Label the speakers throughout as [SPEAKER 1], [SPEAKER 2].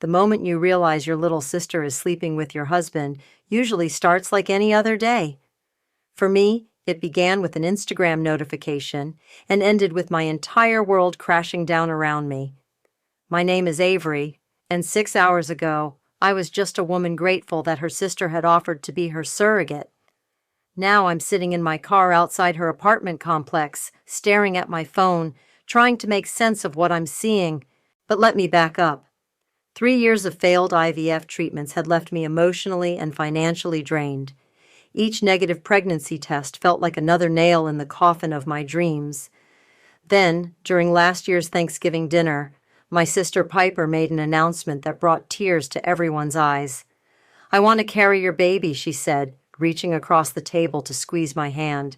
[SPEAKER 1] The moment you realize your little sister is sleeping with your husband usually starts like any other day. For me, it began with an Instagram notification and ended with my entire world crashing down around me. My name is Avery, and 6 hours ago, I was just a woman grateful that her sister had offered to be her surrogate. Now I'm sitting in my car outside her apartment complex, staring at my phone, trying to make sense of what I'm seeing. But let me back up. 3 years of failed IVF treatments had left me emotionally and financially drained. Each negative pregnancy test felt like another nail in the coffin of my dreams. Then, during last year's Thanksgiving dinner, my sister Piper made an announcement that brought tears to everyone's eyes. "I want to carry your baby," she said, reaching across the table to squeeze my hand.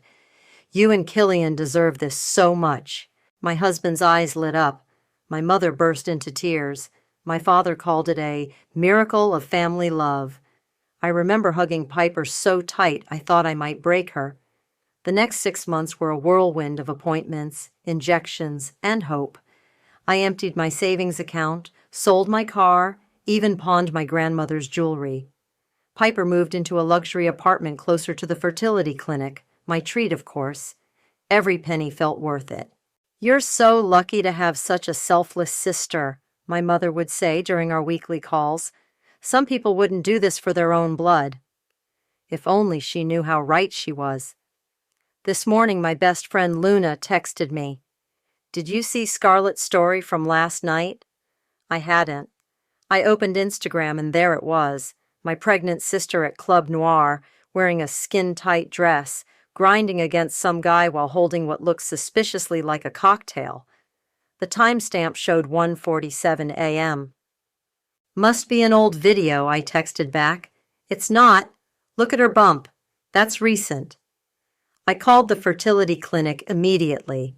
[SPEAKER 1] "You and Killian deserve this so much." My husband's eyes lit up. My mother burst into tears. My father called it a miracle of family love. I remember hugging Piper so tight I thought I might break her. The next 6 months were a whirlwind of appointments, injections, and hope. I emptied my savings account, sold my car, even pawned my grandmother's jewelry. Piper moved into a luxury apartment closer to the fertility clinic, my treat, of course. Every penny felt worth it. "You're so lucky to have such a selfless sister," my mother would say during our weekly calls. "Some people wouldn't do this for their own blood." If only she knew how right she was. This morning, my best friend Luna texted me, "Did you see Scarlett's story from last night?" I hadn't. I opened Instagram and there it was, my pregnant sister at Club Noir, wearing a skin-tight dress, grinding against some guy while holding what looked suspiciously like a cocktail. The timestamp showed 1:47 a.m. "Must be an old video," I texted back. "It's not. Look at her bump. That's recent." I called the fertility clinic immediately.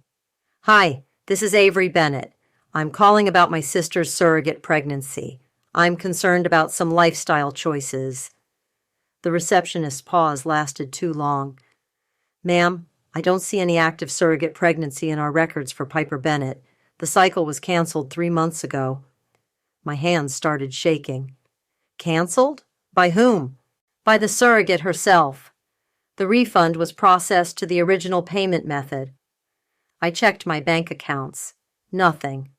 [SPEAKER 1] "Hi, this is Avery Bennett. I'm calling about my sister's surrogate pregnancy. I'm concerned about some lifestyle choices." The receptionist's pause lasted too long. "Ma'am, I don't see any active surrogate pregnancy in our records for Piper Bennett. The cycle was canceled 3 months ago." My hands started shaking. "Canceled? By whom?" "By the surrogate herself. The refund was processed to the original payment method." I checked my bank accounts. Nothing.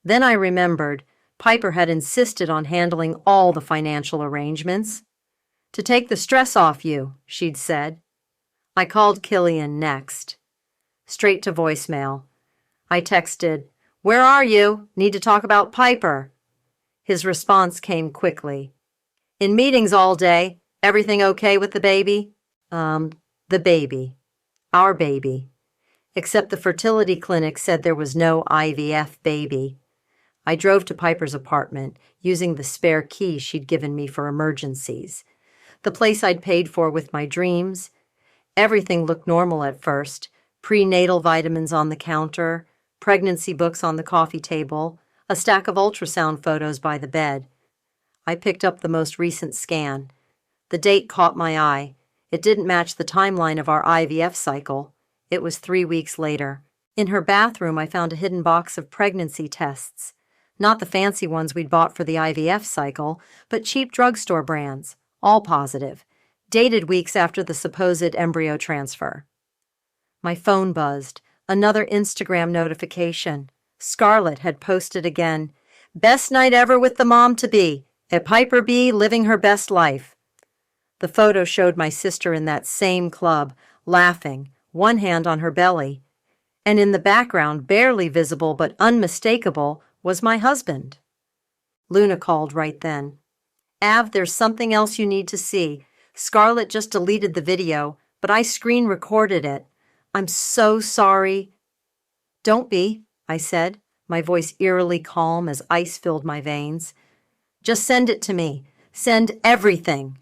[SPEAKER 1] Then I remembered Piper had insisted on handling all the financial arrangements. "To take the stress off you," she'd said. I called Killian next. Straight to voicemail. I texted, "Where are you? Need to talk about Piper." His response came quickly. "In meetings all day. Everything okay with the baby?" The baby. Our baby. Except the fertility clinic said there was no IVF baby. I drove to Piper's apartment, using the spare key she'd given me for emergencies. The place I'd paid for with my dreams. Everything looked normal at first. Prenatal vitamins on the counter, pregnancy books on the coffee table, a stack of ultrasound photos by the bed. I picked up the most recent scan. The date caught my eye. It didn't match the timeline of our IVF cycle. It was 3 weeks later. In her bathroom, I found a hidden box of pregnancy tests. Not the fancy ones we'd bought for the IVF cycle, but cheap drugstore brands, all positive, dated weeks after the supposed embryo transfer. My phone buzzed. Another Instagram notification. Scarlett had posted again, "Best night ever with the mom-to-be. At Piper B, living her best life." The photo showed my sister in that same club, laughing, one hand on her belly. And in the background, barely visible but unmistakable, was my husband. Luna called right then. "Av, there's something else you need to see. Scarlett just deleted the video, but I screen recorded it. I'm so sorry." "Don't be," I said, my voice eerily calm as ice filled my veins. "Just send it to me. Send everything."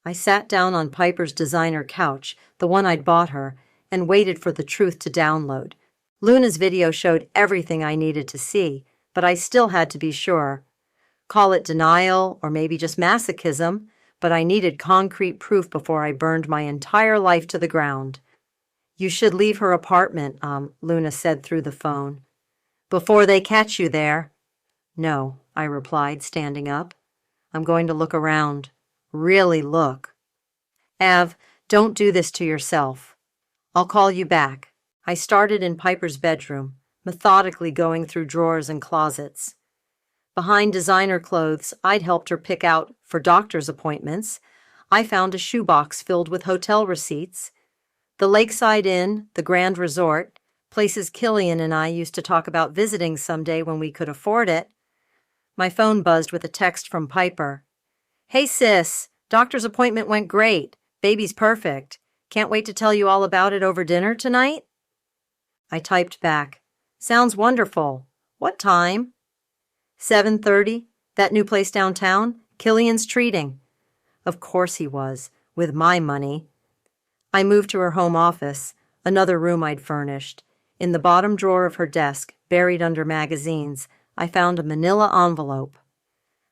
[SPEAKER 1] I sat down on Piper's designer couch, the one I'd bought her, and waited for the truth to download. Luna's video showed everything I needed to see, but I still had to be sure. Call it denial or maybe just masochism, but I needed concrete proof before I burned my entire life to the ground. "You should leave her apartment," Luna said through the phone. "Before they catch you there." No, I replied, standing up. I'm going to look around. Really look. Av, don't do this to yourself. I'll call you back. I started in Piper's bedroom, methodically going through drawers and closets. Behind designer clothes I'd helped her pick out for doctor's appointments, I found a shoebox filled with hotel receipts. The Lakeside Inn, the Grand Resort, places Killian and I used to talk about visiting someday when we could afford it. My phone buzzed with a text from Piper. Hey sis, doctor's appointment went great. Baby's perfect. Can't wait to tell you all about it over dinner tonight? I typed back. Sounds wonderful. What time? 7:30. That new place downtown? Killian's treating. Of course he was, with my money. I moved to her home office, another room I'd furnished. In the bottom drawer of her desk, buried under magazines, I found a manila envelope.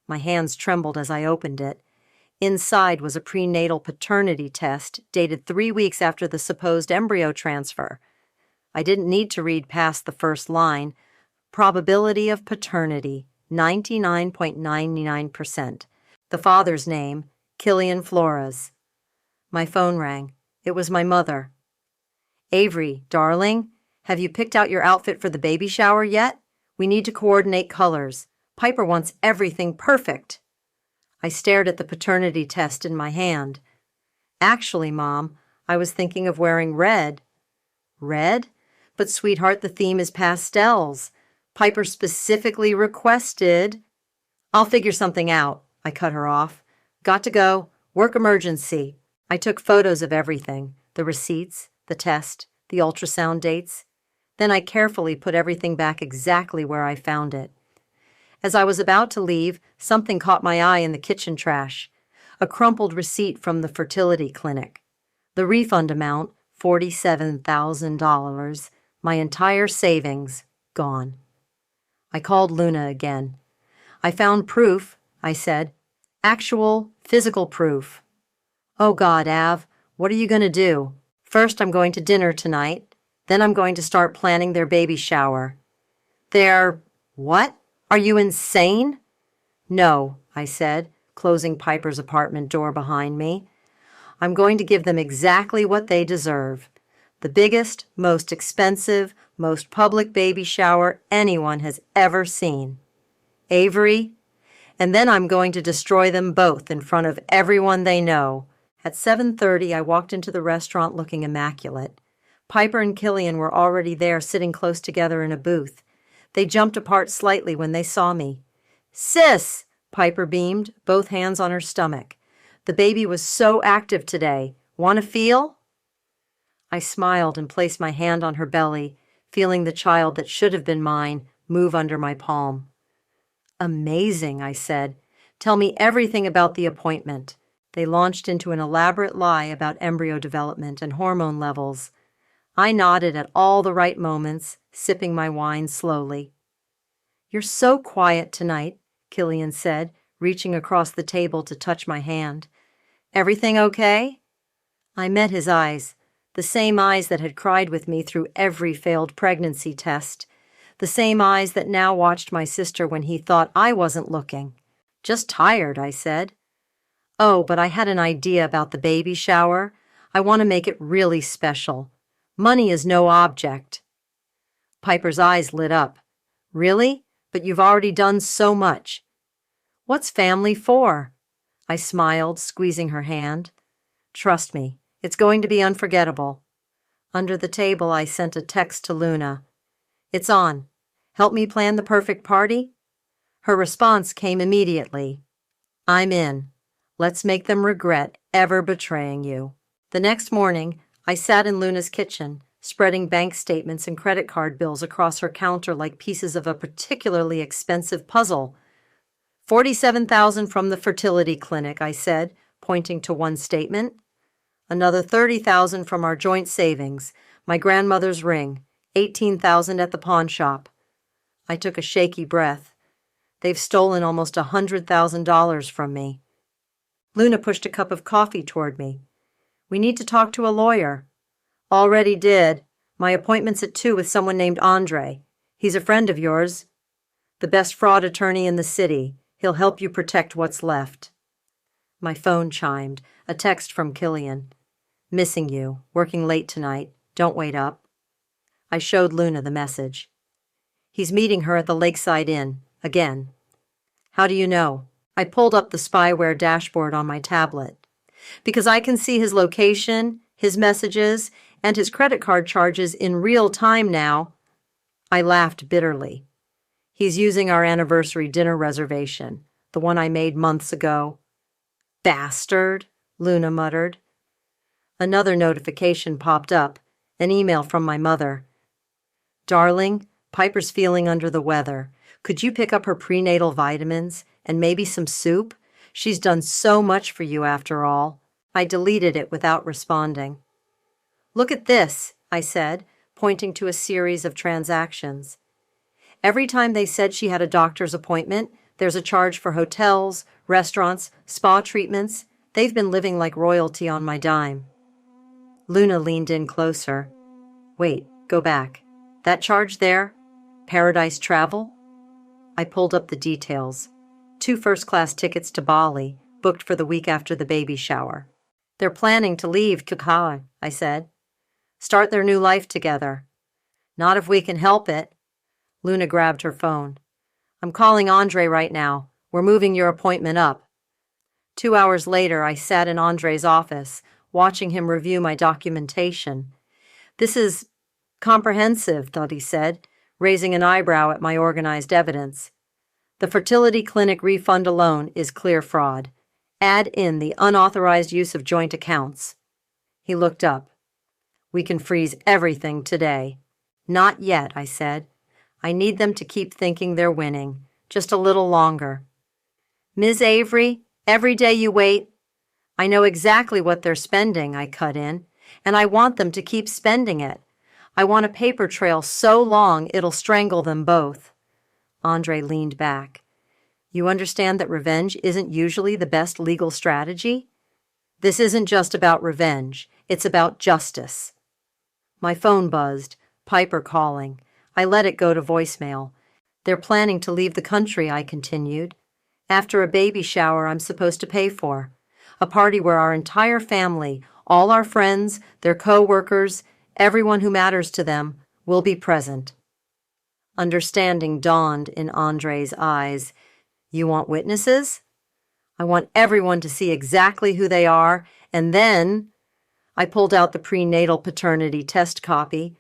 [SPEAKER 1] My hands trembled as I opened it. Inside was a prenatal paternity test dated 3 weeks after the supposed embryo transfer. I didn't need to read past the first line. Probability of paternity, 99.99%. The father's name, Killian Flores. My phone rang. It was my mother. Avery, darling, have you picked out your outfit for the baby shower yet? We need to coordinate colors. Piper wants everything perfect. I stared at the paternity test in my hand. Actually, Mom, I was thinking of wearing red. Red? But, sweetheart, the theme is pastels. Piper specifically requested. I'll figure something out, I cut her off. Got to go. Work emergency. I took photos of everything, the receipts, the test, the ultrasound dates. Then I carefully put everything back exactly where I found it. As I was about to leave, something caught my eye in the kitchen trash. A crumpled receipt from the fertility clinic. The refund amount, $47,000. My entire savings, gone. I called Luna again. I found proof, I said. Actual, physical proof. Oh God, Av, what are you going to do? First, I'm going to dinner tonight. Then I'm going to start planning their baby shower. What? Are you insane? No, I said, closing Piper's apartment door behind me. I'm going to give them exactly what they deserve. The biggest, most expensive, most public baby shower anyone has ever seen. Avery, and then I'm going to destroy them both in front of everyone they know. At 7:30, I walked into the restaurant looking immaculate. Piper and Killian were already there, sitting close together in a booth. They jumped apart slightly when they saw me. Sis, Piper beamed, both hands on her stomach. The baby was so active today. Want to feel? I smiled and placed my hand on her belly, feeling the child that should have been mine move under my palm. Amazing, I said. Tell me everything about the appointment. They launched into an elaborate lie about embryo development and hormone levels. I nodded at all the right moments, sipping my wine slowly. You're so quiet tonight, Killian said, reaching across the table to touch my hand. Everything okay? I met his eyes, the same eyes that had cried with me through every failed pregnancy test, the same eyes that now watched my sister when he thought I wasn't looking. Just tired, I said. Oh, but I had an idea about the baby shower. I want to make it really special. Money is no object. Piper's eyes lit up. Really? But you've already done so much. What's family for? I smiled, squeezing her hand. Trust me, it's going to be unforgettable. Under the table, I sent a text to Luna. It's on. Help me plan the perfect party? Her response came immediately. I'm in. Let's make them regret ever betraying you. The next morning, I sat in Luna's kitchen, spreading bank statements and credit card bills across her counter like pieces of a particularly expensive puzzle. $47,000 from the fertility clinic, I said, pointing to one statement. Another $30,000 from our joint savings, my grandmother's ring, $18,000 at the pawn shop. I took a shaky breath. They've stolen almost $100,000 from me. Luna pushed a cup of coffee toward me. We need to talk to a lawyer. Already did. My appointment's at 2 with someone named Andre. He's a friend of yours. The best fraud attorney in the city. He'll help you protect what's left. My phone chimed, a text from Killian. Missing you, working late tonight, don't wait up. I showed Luna the message. He's meeting her at the Lakeside Inn, again. How do you know? I pulled up the spyware dashboard on my tablet. Because I can see his location, his messages, and his credit card charges in real time now. I laughed bitterly. He's using our anniversary dinner reservation, the one I made months ago. Bastard, Luna muttered. Another notification popped up, an email from my mother. Darling, Piper's feeling under the weather. Could you pick up her prenatal vitamins and maybe some soup? She's done so much for you after all. I deleted it without responding. Look at this, I said, pointing to a series of transactions. Every time they said she had a doctor's appointment, there's a charge for hotels, restaurants, spa treatments. They've been living like royalty on my dime. Luna leaned in closer. Wait, go back. That charge there? Paradise Travel? I pulled up the details. 2 first-class tickets to Bali, booked for the week after the baby shower. They're planning to leave Kukai, I said. Start their new life together. Not if we can help it. Luna grabbed her phone. I'm calling Andre right now. We're moving your appointment up. 2 hours later, I sat in Andre's office, watching him review my documentation. This is comprehensive, thought he said, raising an eyebrow at my organized evidence. The fertility clinic refund alone is clear fraud. Add in the unauthorized use of joint accounts. He looked up. We can freeze everything today. Not yet, I said. I need them to keep thinking they're winning. Just a little longer. Ms. Avery, every day you wait. I know exactly what they're spending, I cut in, and I want them to keep spending it. I want a paper trail so long it'll strangle them both. Andre leaned back. You understand that revenge isn't usually the best legal strategy? This isn't just about revenge. It's about justice. My phone buzzed. Piper calling. I let it go to voicemail. They're planning to leave the country, I continued. After a baby shower I'm supposed to pay for. A party where our entire family, all our friends, their co-workers, everyone who matters to them, will be present. Understanding dawned in Andre's eyes. You want witnesses? I want everyone to see exactly who they are, and then I pulled out the prenatal paternity test copy.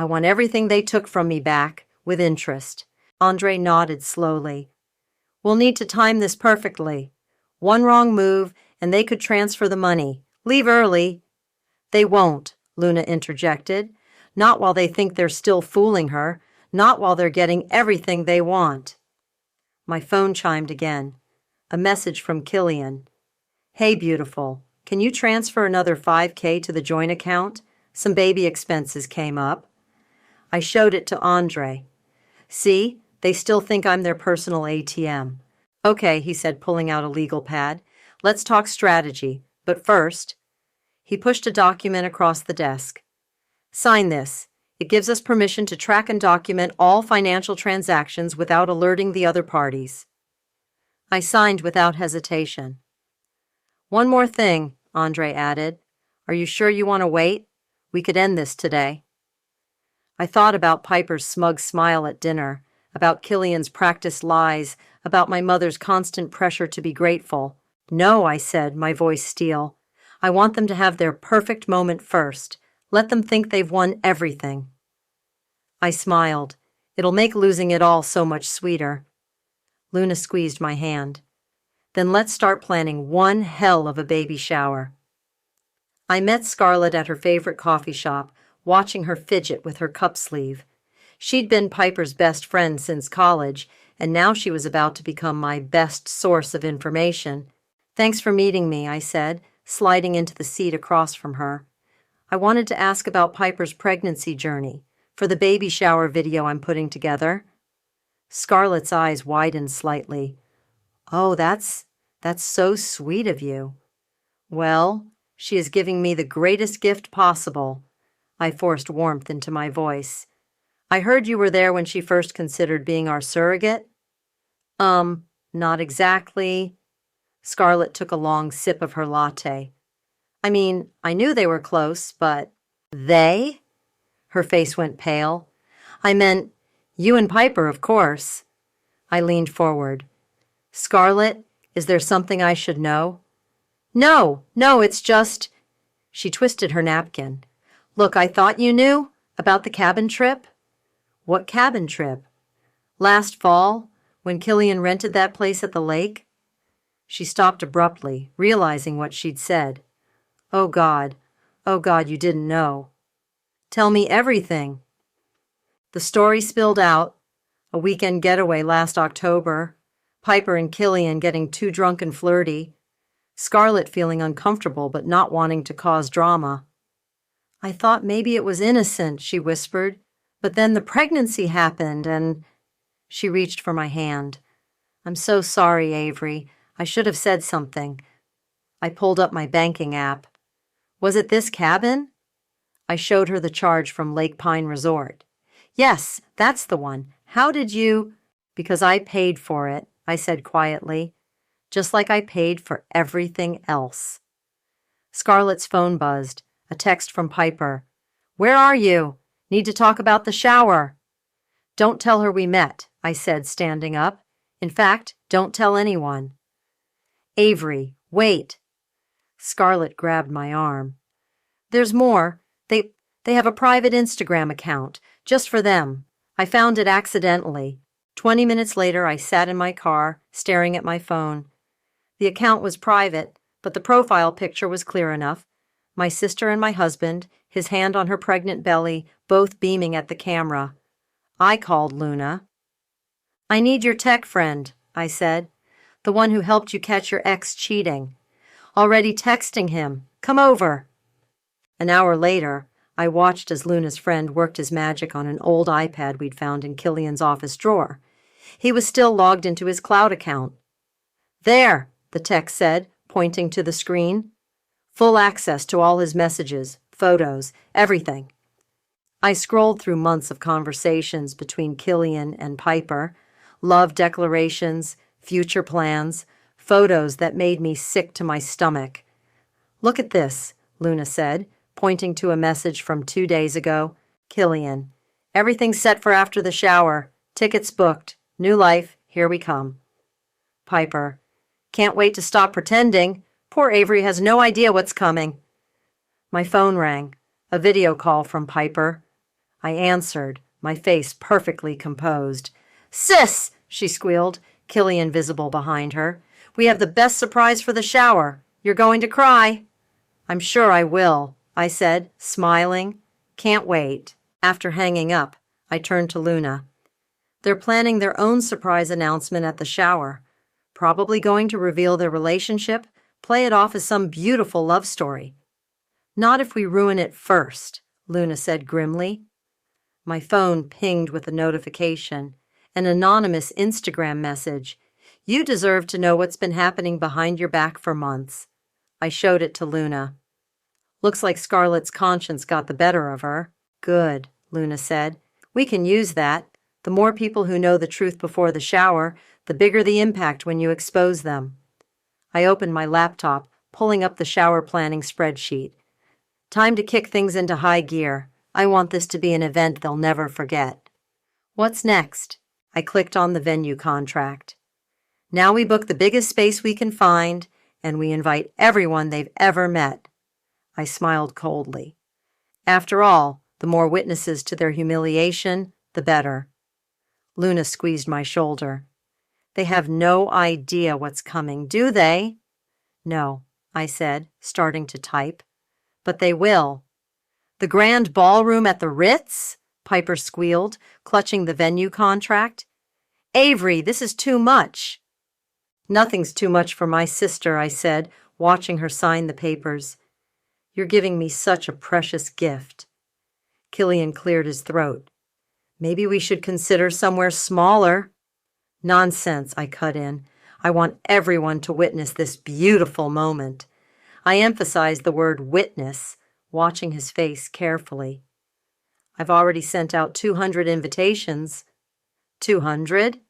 [SPEAKER 1] I want everything they took from me back, with interest. Andre nodded slowly. We'll need to time this perfectly. One wrong move, and they could transfer the money. Leave early. They won't, Luna interjected. Not while they think they're still fooling her. Not while they're getting everything they want. My phone chimed again. A message from Killian. Hey, beautiful. Can you transfer another $5,000 to the joint account? Some baby expenses came up. I showed it to Andre. See, they still think I'm their personal ATM. Okay, he said, pulling out a legal pad. Let's talk strategy. But first, he pushed a document across the desk. Sign this. It gives us permission to track and document all financial transactions without alerting the other parties. I signed without hesitation. One more thing, Andre added. Are you sure you want to wait? We could end this today. I thought about Piper's smug smile at dinner, about Killian's practiced lies, about my mother's constant pressure to be grateful. No, I said, my voice steel. I want them to have their perfect moment first. Let them think they've won everything. I smiled. It'll make losing it all so much sweeter. Luna squeezed my hand. Then let's start planning one hell of a baby shower. I met Scarlett at her favorite coffee shop, watching her fidget with her cup sleeve. She'd been Piper's best friend since college, and now she was about to become my best source of information. Thanks for meeting me, I said, sliding into the seat across from her. I wanted to ask about Piper's pregnancy journey, for the baby shower video I'm putting together. Scarlett's eyes widened slightly. Oh, that's so sweet of you. Well, she is giving me the greatest gift possible. I forced warmth into my voice. I heard you were there when she first considered being our surrogate. Not exactly. Scarlett took a long sip of her latte. I mean, I knew they were close, but they? Her face went pale. I meant, you and Piper, of course. I leaned forward. Scarlett, is there something I should know? No, it's just... She twisted her napkin. Look, I thought you knew about the cabin trip. What cabin trip? Last fall, when Killian rented that place at the lake? She stopped abruptly, realizing what she'd said. Oh, God, you didn't know. Tell me everything. The story spilled out. A weekend getaway last October. Piper and Killian getting too drunk and flirty. Scarlett feeling uncomfortable but not wanting to cause drama. I thought maybe it was innocent, she whispered, but then the pregnancy happened and... She reached for my hand. I'm so sorry, Avery. I should have said something. I pulled up my banking app. Was it this cabin? I showed her the charge from Lake Pine Resort. Yes, that's the one. How did you... Because I paid for it, I said quietly, just like I paid for everything else. Scarlett's phone buzzed. A text from Piper. Where are you? Need to talk about the shower. Don't tell her we met, I said, standing up. In fact, don't tell anyone. Avery, wait. Scarlett grabbed my arm. There's more. They have a private Instagram account, just for them. I found it accidentally. 20 minutes later, I sat in my car, staring at my phone. The account was private, but the profile picture was clear enough. My sister and my husband, his hand on her pregnant belly, both beaming at the camera. I called Luna. I need your tech friend, I said. The one who helped you catch your ex cheating. Already texting him. Come over. An hour later, I watched as Luna's friend worked his magic on an old iPad we'd found in Killian's office drawer. He was still logged into his cloud account. There, the text said, pointing to the screen. Full access to all his messages, photos, everything. I scrolled through months of conversations between Killian and Piper, love declarations, future plans, photos that made me sick to my stomach. Look at this, Luna said, pointing to a message from 2 days ago. Killian, everything's set for after the shower. Tickets booked. New life, here we come. Piper, can't wait to stop pretending. Poor Avery has no idea what's coming. My phone rang. A video call from Piper. I answered, my face perfectly composed. Sis, she squealed, Killian visible behind her. We have the best surprise for the shower. You're going to cry. I'm sure I will, I said, smiling. Can't wait. After hanging up, I turned to Luna. They're planning their own surprise announcement at the shower. Probably going to reveal their relationship, play it off as some beautiful love story. Not if we ruin it first, Luna said grimly. My phone pinged with a notification, an anonymous Instagram message. You deserve to know what's been happening behind your back for months. I showed it to Luna. Looks like Scarlett's conscience got the better of her. Good, Luna said. We can use that. The more people who know the truth before the shower, the bigger the impact when you expose them. I opened my laptop, pulling up the shower planning spreadsheet. Time to kick things into high gear. I want this to be an event they'll never forget. What's next? I clicked on the venue contract. Now we book the biggest space we can find, and we invite everyone they've ever met. I smiled coldly. After all, the more witnesses to their humiliation, the better. Luna squeezed my shoulder. They have no idea what's coming, do they? No, I said, starting to type. But they will. The grand ballroom at the Ritz? Piper squealed, clutching the venue contract. Avery, this is too much. Nothing's too much for my sister, I said, watching her sign the papers. You're giving me such a precious gift. Killian cleared his throat. Maybe we should consider somewhere smaller. Nonsense, I cut in. I want everyone to witness this beautiful moment. I emphasized the word witness, watching his face carefully. I've already sent out 200 invitations. 200?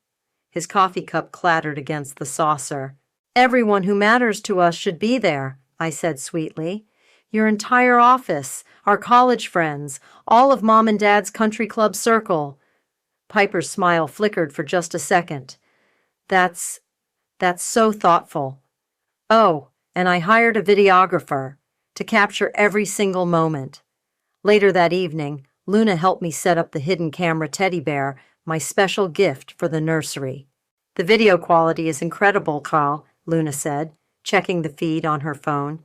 [SPEAKER 1] His coffee cup clattered against the saucer. Everyone who matters to us should be there, I said sweetly. Your entire office, our college friends, all of Mom and Dad's country club circle. Piper's smile flickered for just a second. That's so thoughtful. Oh, and I hired a videographer to capture every single moment. Later that evening, Luna helped me set up the hidden camera teddy bear, my special gift for the nursery. The video quality is incredible, Carl, Luna said, checking the feed on her phone.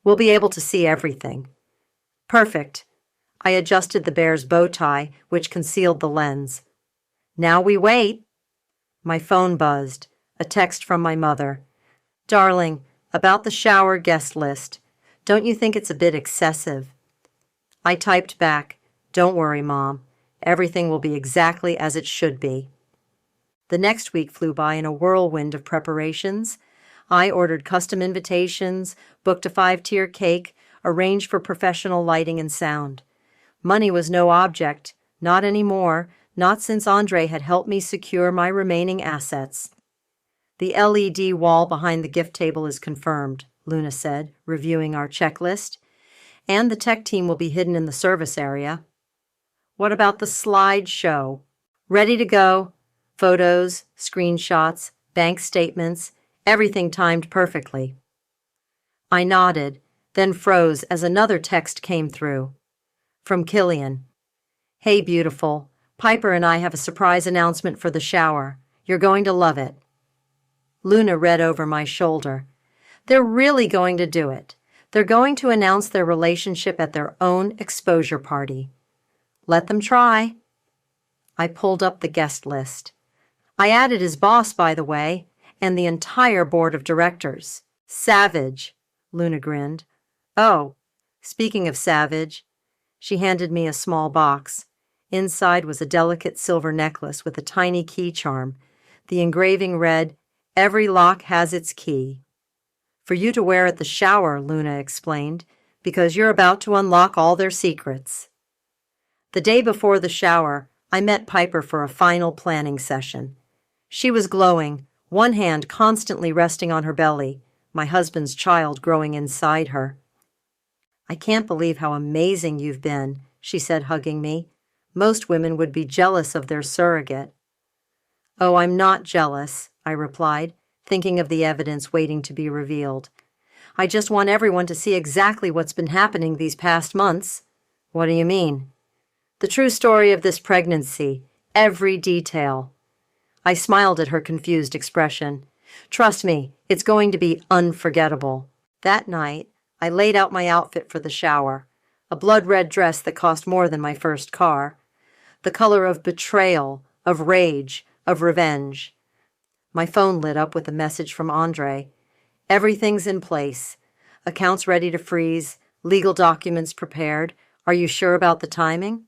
[SPEAKER 1] We'll be able to see everything. Perfect. I adjusted the bear's bow tie, which concealed the lens. Now we wait. My phone buzzed. A text from my mother. Darling, about the shower guest list. Don't you think it's a bit excessive? I typed back, Don't worry, Mom. Everything will be exactly as it should be. The next week flew by in a whirlwind of preparations. I ordered custom invitations, booked a 5-tier cake, arranged for professional lighting and sound. Money was no object, not anymore, not since Andre had helped me secure my remaining assets. The LED wall behind the gift table is confirmed, Luna said, reviewing our checklist. And the tech team will be hidden in the service area. What about the slideshow? Ready to go. Photos, screenshots, bank statements, everything timed perfectly. I nodded, then froze as another text came through. From Killian. Hey, beautiful. Piper and I have a surprise announcement for the shower. You're going to love it. Luna read over my shoulder. They're really going to do it. They're going to announce their relationship at their own exposure party. Let them try. I pulled up the guest list. I added his boss, by the way, and the entire board of directors. Savage, Luna grinned. Oh, speaking of Savage, she handed me a small box. Inside was a delicate silver necklace with a tiny key charm. The engraving read, Every lock has its key. For you to wear at the shower, Luna explained, because you're about to unlock all their secrets. The day before the shower, I met Piper for a final planning session. She was glowing, one hand constantly resting on her belly, my husband's child growing inside her. I can't believe how amazing you've been, she said, hugging me. Most women would be jealous of their surrogate. Oh, I'm not jealous, I replied, thinking of the evidence waiting to be revealed. I just want everyone to see exactly what's been happening these past months. What do you mean? The true story of this pregnancy, every detail. I smiled at her confused expression. Trust me, it's going to be unforgettable. That night, I laid out my outfit for the shower, a blood-red dress that cost more than my first car, the color of betrayal, of rage, of revenge. My phone lit up with a message from Andre. Everything's in place. Accounts ready to freeze, legal documents prepared. Are you sure about the timing?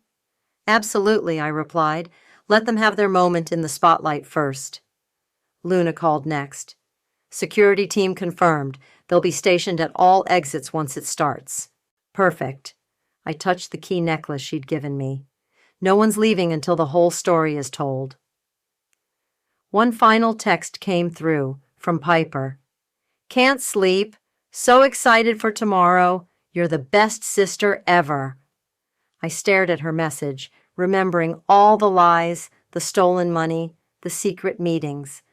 [SPEAKER 1] Absolutely, I replied. Let them have their moment in the spotlight first. Luna called next. Security team confirmed. They'll be stationed at all exits once it starts. Perfect. I touched the key necklace she'd given me. No one's leaving until the whole story is told. One final text came through, from Piper. Can't sleep. So excited for tomorrow. You're the best sister ever. I stared at her message, remembering all the lies, the stolen money, the secret meetings.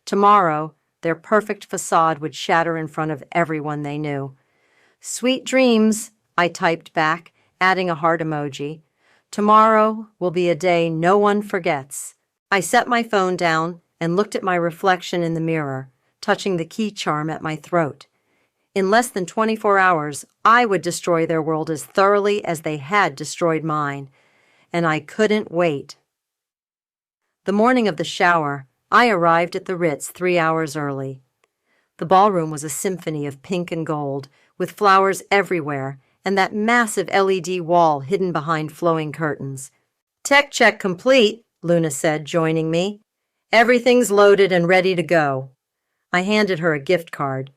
[SPEAKER 1] Tomorrow, their perfect facade would shatter in front of everyone they knew. Sweet dreams, I typed back, adding a heart emoji. Tomorrow will be a day no one forgets. I set my phone down and looked at my reflection in the mirror, touching the key charm at my throat. In less than 24 hours, I would destroy their world as thoroughly as they had destroyed mine, and I couldn't wait. The morning of the shower, I arrived at the Ritz 3 hours early. The ballroom was a symphony of pink and gold, with flowers everywhere, and that massive LED wall hidden behind flowing curtains. Tech check complete, Luna said, joining me. Everything's loaded and ready to go. I handed her a gift card.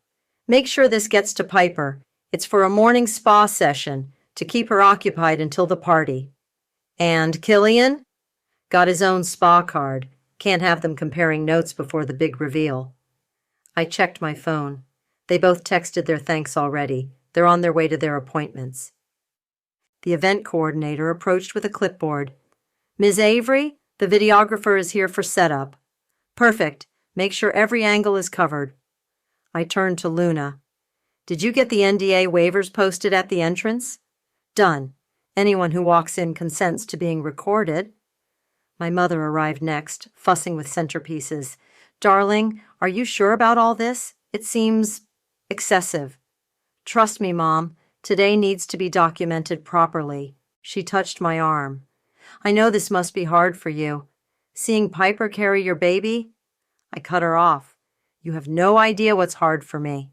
[SPEAKER 1] Make sure this gets to Piper. It's for a morning spa session to keep her occupied until the party. And Killian? Got his own spa card. Can't have them comparing notes before the big reveal. I checked my phone. They both texted their thanks already. They're on their way to their appointments. The event coordinator approached with a clipboard. Ms. Avery, the videographer is here for setup. Perfect. Make sure every angle is covered. I turned to Luna. Did you get the NDA waivers posted at the entrance? Done. Anyone who walks in consents to being recorded. My mother arrived next, fussing with centerpieces. Darling, are you sure about all this? It seems excessive. Trust me, Mom. Today needs to be documented properly. She touched my arm. I know this must be hard for you. Seeing Piper carry your baby? I cut her off. You have no idea what's hard for me.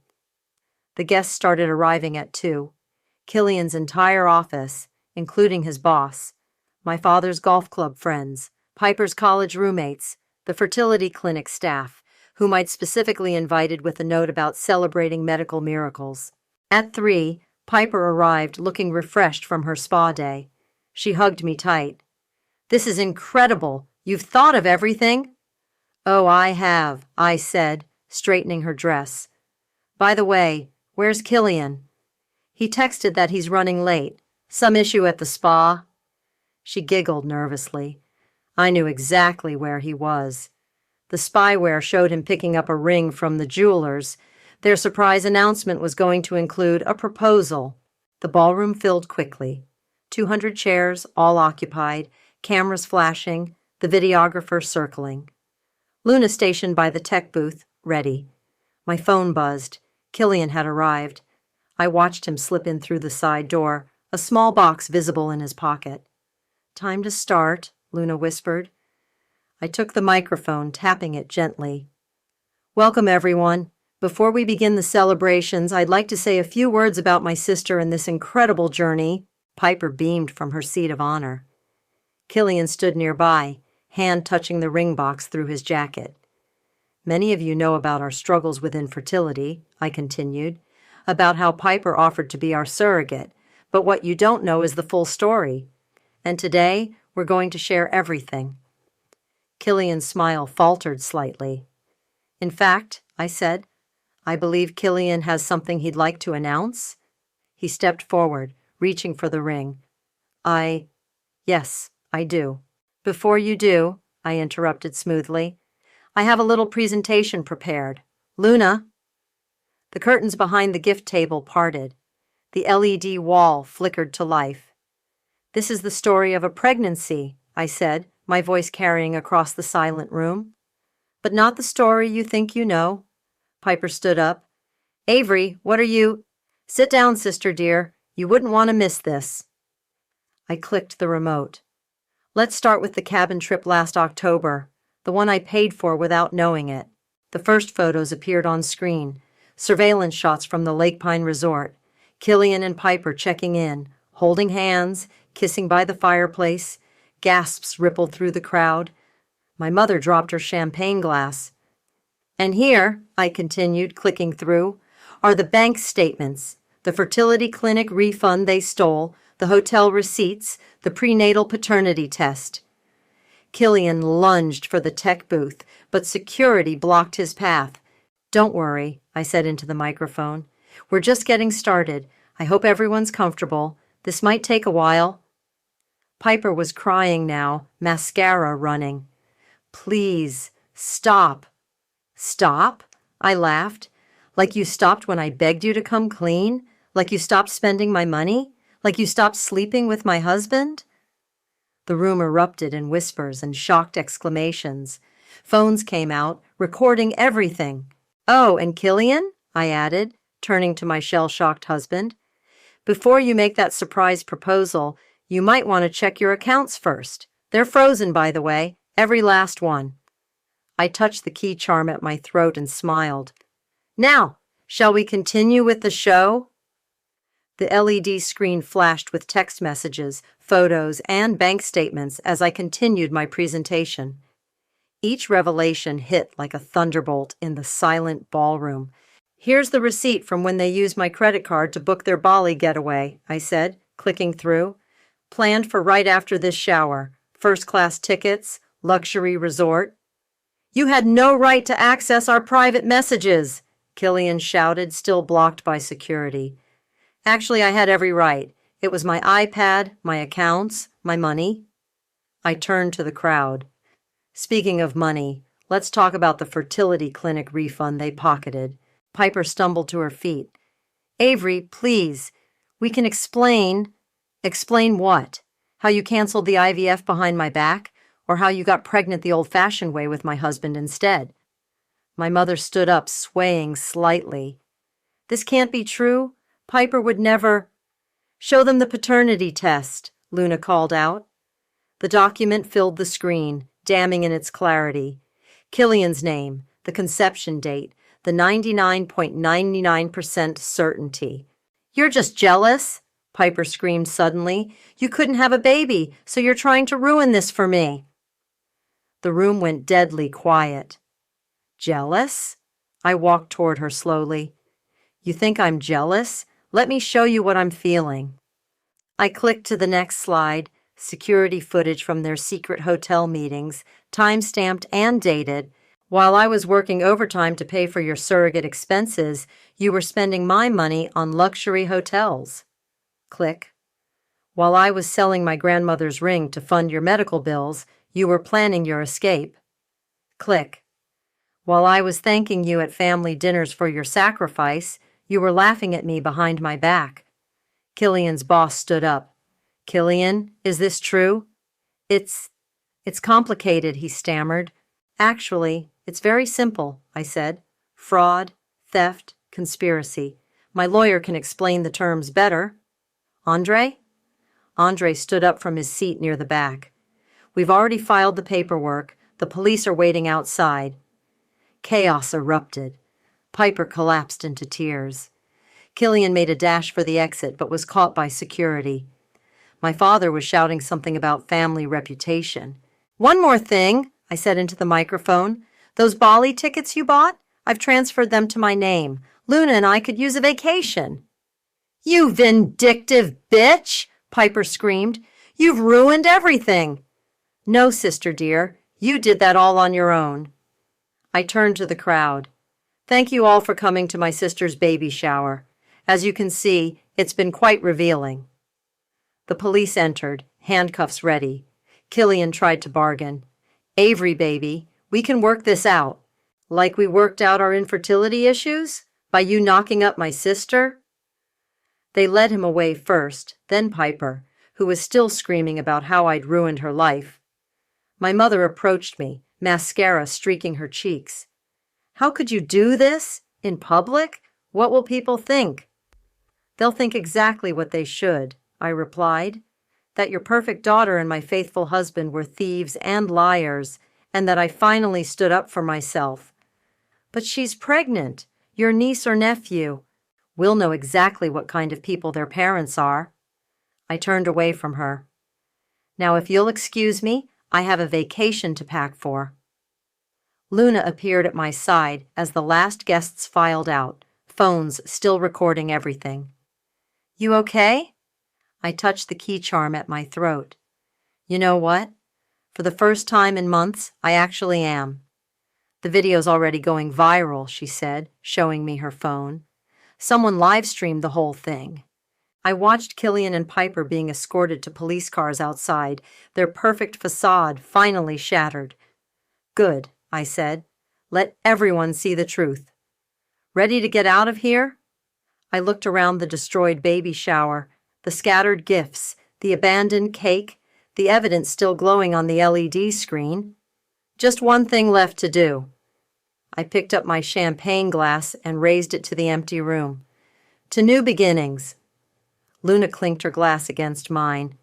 [SPEAKER 1] The guests started arriving at 2. Killian's entire office, including his boss, my father's golf club friends, Piper's college roommates, the fertility clinic staff, whom I'd specifically invited with a note about celebrating medical miracles. At 3, Piper arrived looking refreshed from her spa day. She hugged me tight. This is incredible. You've thought of everything? Oh, I have, I said, straightening her dress. By the way, where's Killian? He texted that he's running late. Some issue at the spa? She giggled nervously. I knew exactly where he was. The spyware showed him picking up a ring from the jewelers. Their surprise announcement was going to include a proposal. The ballroom filled quickly. 200 chairs, all occupied, cameras flashing, the videographer circling. Luna stationed by the tech booth, ready. My phone buzzed. Killian had arrived. I watched him slip in through the side door, a small box visible in his pocket. Time to start, Luna whispered. I took the microphone, tapping it gently. Welcome, everyone. Before we begin the celebrations, I'd like to say a few words about my sister and this incredible journey. Piper beamed from her seat of honor. Killian stood nearby, hand touching the ring box through his jacket. Many of you know about our struggles with infertility, I continued, about how Piper offered to be our surrogate, but what you don't know is the full story. And today, we're going to share everything. Killian's smile faltered slightly. In fact, I said, I believe Killian has something he'd like to announce. He stepped forward, reaching for the ring. Yes, I do. Before you do, I interrupted smoothly, I have a little presentation prepared. Luna. The curtains behind the gift table parted. The LED wall flickered to life. This is the story of a pregnancy, I said, my voice carrying across the silent room. But not the story you think you know. Piper stood up. Avery, what are you? Sit down, sister dear. You wouldn't want to miss this. I clicked the remote. Let's start with the cabin trip last October, the one I paid for without knowing it. The first photos appeared on screen. Surveillance shots from the Lake Pine Resort. Killian and Piper checking in, holding hands, kissing by the fireplace. Gasps rippled through the crowd. My mother dropped her champagne glass. And here, I continued, clicking through, are the bank statements, the fertility clinic refund they stole, the hotel receipts, the prenatal paternity test. Killian lunged for the tech booth, but security blocked his path. Don't worry, I said into the microphone. We're just getting started. I hope everyone's comfortable. This might take a while. Piper was crying now, mascara running. Please, stop. Stop? I laughed. Like you stopped when I begged you to come clean? Like you stopped spending my money? Like you stopped sleeping with my husband? The room erupted in whispers and shocked exclamations. Phones came out, recording everything. Oh, and Killian? I added, turning to my shell-shocked husband. Before you make that surprise proposal, you might want to check your accounts first. They're frozen, by the way, every last one. I touched the key charm at my throat and smiled. Now, shall we continue with the show? The LED screen flashed with text messages, photos, and bank statements as I continued my presentation. Each revelation hit like a thunderbolt in the silent ballroom. Here's the receipt from when they used my credit card to book their Bali getaway, I said, clicking through. Planned for right after this shower. First-class tickets, luxury resort. You had no right to access our private messages, Killian shouted, still blocked by security. Actually, I had every right. It was my iPad, my accounts, my money. I turned to the crowd. Speaking of money, let's talk about the fertility clinic refund they pocketed. Piper stumbled to her feet. Avery, please. We can explain. Explain what? How you canceled the IVF behind my back? Or how you got pregnant the old-fashioned way with my husband instead? My mother stood up, swaying slightly. This can't be true. Piper would never. Show them the paternity test, Luna called out. The document filled the screen, damning in its clarity. Killian's name, the conception date, the 99.99% certainty. You're just jealous, Piper screamed suddenly. You couldn't have a baby, so you're trying to ruin this for me. The room went deadly quiet. Jealous? I walked toward her slowly. You think I'm jealous? Let me show you what I'm feeling. I clicked to the next slide, security footage from their secret hotel meetings, time-stamped and dated. While I was working overtime to pay for your surrogate expenses, you were spending my money on luxury hotels. Click. While I was selling my grandmother's ring to fund your medical bills, you were planning your escape. Click. While I was thanking you at family dinners for your sacrifice, you were laughing at me behind my back. Killian's boss stood up. Killian, is this true? It's complicated, he stammered. Actually, it's very simple, I said. Fraud, theft, conspiracy. My lawyer can explain the terms better. Andre? Andre stood up from his seat near the back. We've already filed the paperwork. The police are waiting outside. Chaos erupted. Piper collapsed into tears. Killian made a dash for the exit, but was caught by security. My father was shouting something about family reputation. One more thing, I said into the microphone. Those Bali tickets you bought? I've transferred them to my name. Luna and I could use a vacation. You vindictive bitch, Piper screamed. You've ruined everything. No, sister dear, you did that all on your own. I turned to the crowd. Thank you all for coming to my sister's baby shower. As you can see, it's been quite revealing. The police entered, handcuffs ready. Killian tried to bargain. Avery, baby, we can work this out. Like we worked out our infertility issues? By you knocking up my sister? They led him away first, then Piper, who was still screaming about how I'd ruined her life. My mother approached me, mascara streaking her cheeks. How could you do this? In public? What will people think? They'll think exactly what they should, I replied. That your perfect daughter and my faithful husband were thieves and liars, and that I finally stood up for myself. But she's pregnant, your niece or nephew. We'll know exactly what kind of people their parents are. I turned away from her. Now, if you'll excuse me, I have a vacation to pack for. Luna appeared at my side as the last guests filed out, phones still recording everything. You okay? I touched the key charm at my throat. You know what? For the first time in months, I actually am. The video's already going viral, she said, showing me her phone. Someone live-streamed the whole thing. I watched Killian and Piper being escorted to police cars outside, their perfect facade finally shattered. Good, I said. Let everyone see the truth. Ready to get out of here? I looked around the destroyed baby shower, the scattered gifts, the abandoned cake, the evidence still glowing on the LED screen. Just one thing left to do. I picked up my champagne glass and raised it to the empty room. To new beginnings. Luna clinked her glass against mine.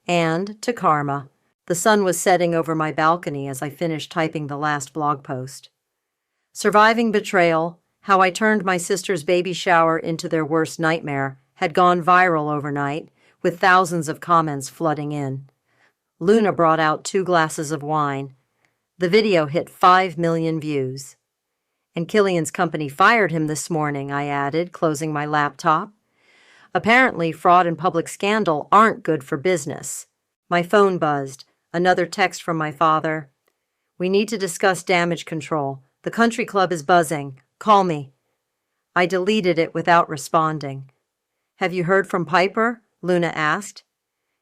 [SPEAKER 1] And to karma. The sun was setting over my balcony as I finished typing the last blog post. Surviving betrayal, how I turned my sister's baby shower into their worst nightmare, had gone viral overnight, with thousands of comments flooding in. Luna brought out 2 glasses of wine. The video hit 5 million views. And Killian's company fired him this morning, I added, closing my laptop. Apparently, fraud and public scandal aren't good for business. My phone buzzed. Another text from my father. We need to discuss damage control. The country club is buzzing. Call me. I deleted it without responding. Have you heard from Piper? Luna asked.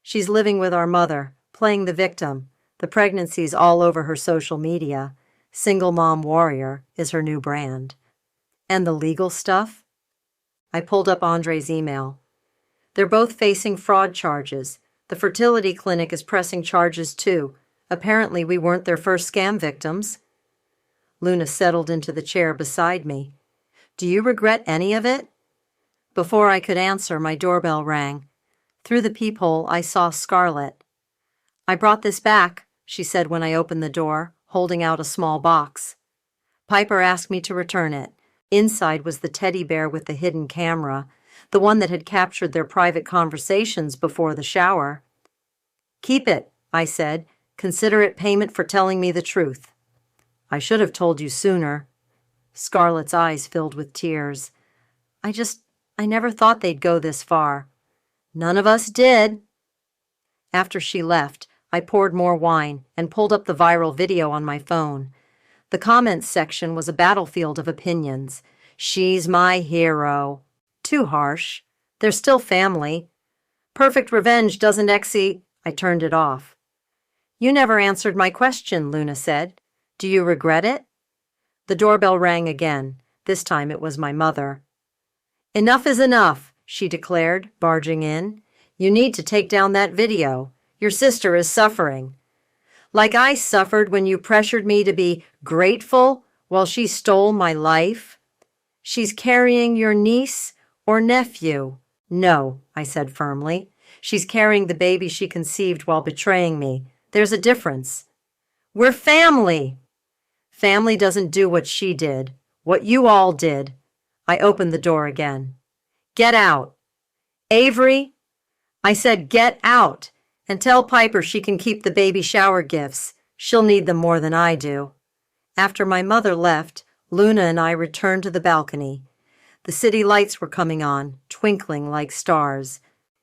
[SPEAKER 1] She's living with our mother, playing the victim. The pregnancy's all over her social media. Single Mom Warrior is her new brand. And the legal stuff? I pulled up Andre's email. They're both facing fraud charges. The fertility clinic is pressing charges too. Apparently we weren't their first scam victims. Luna settled into the chair beside me. Do you regret any of it? Before I could answer, my doorbell rang. Through the peephole, I saw Scarlett. I brought this back, she said when I opened the door, holding out a small box. Piper asked me to return it. Inside was the teddy bear with the hidden camera, the one that had captured their private conversations before the shower. Keep it, I said. Consider it payment for telling me the truth. I should have told you sooner. Scarlett's eyes filled with tears. I never thought they'd go this far. None of us did. After she left, I poured more wine and pulled up the viral video on my phone. The comments section was a battlefield of opinions. She's my hero. Too harsh. They're still family. Perfect revenge doesn't I turned it off. You never answered my question, Luna said. Do you regret it? The doorbell rang again. This time it was my mother. Enough is enough, she declared, barging in. You need to take down that video. Your sister is suffering. Like I suffered when you pressured me to be grateful while she stole my life. She's carrying your niece or nephew. No, I said firmly. She's carrying the baby she conceived while betraying me. There's a difference. We're family. Family doesn't do what she did, what you all did. I opened the door again. Get out. Avery, I said get out, and tell Piper she can keep the baby shower gifts. She'll need them more than I do. After my mother left, Luna and I returned to the balcony. The city lights were coming on, twinkling like stars.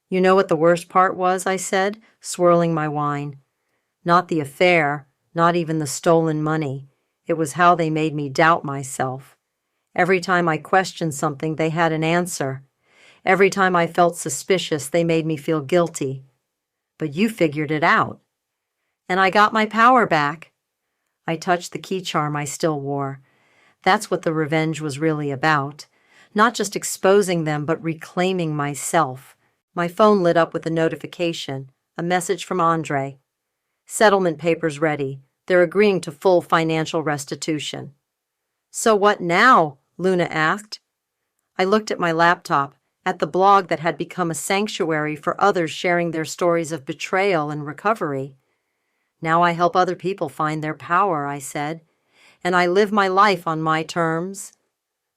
[SPEAKER 1] You know what the worst part was, I said, swirling my wine. Not the affair, not even the stolen money. It was how they made me doubt myself. Every time I questioned something, they had an answer. Every time I felt suspicious, they made me feel guilty. But you figured it out. And I got my power back. I touched the key charm I still wore. That's what the revenge was really about. Not just exposing them, but reclaiming myself. My phone lit up with a notification, a message from Andre. Settlement papers ready. They're agreeing to full financial restitution. So what now? Luna asked. I looked at my laptop, at the blog that had become a sanctuary for others sharing their stories of betrayal and recovery. Now I help other people find their power, I said, and I live my life on my terms.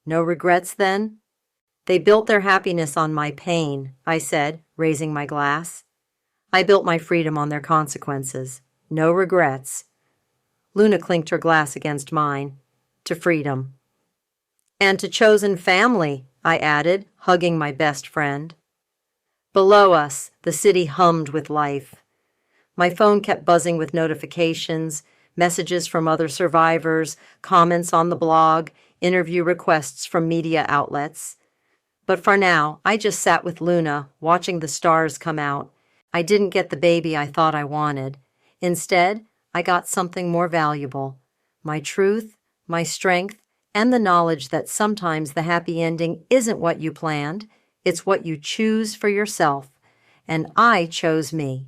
[SPEAKER 1] No regrets, then? They built their happiness on my pain, I said, raising my glass. I built my freedom on their consequences. No regrets. Luna clinked her glass against mine. To freedom. And to chosen family, I added, hugging my best friend. Below us, the city hummed with life. My phone kept buzzing with notifications, messages from other survivors, comments on the blog, interview requests from media outlets. But for now, I just sat with Luna, watching the stars come out. I didn't get the baby I thought I wanted. Instead, I got something more valuable. My truth, my strength, and the knowledge that sometimes the happy ending isn't what you planned, it's what you choose for yourself. And I chose me.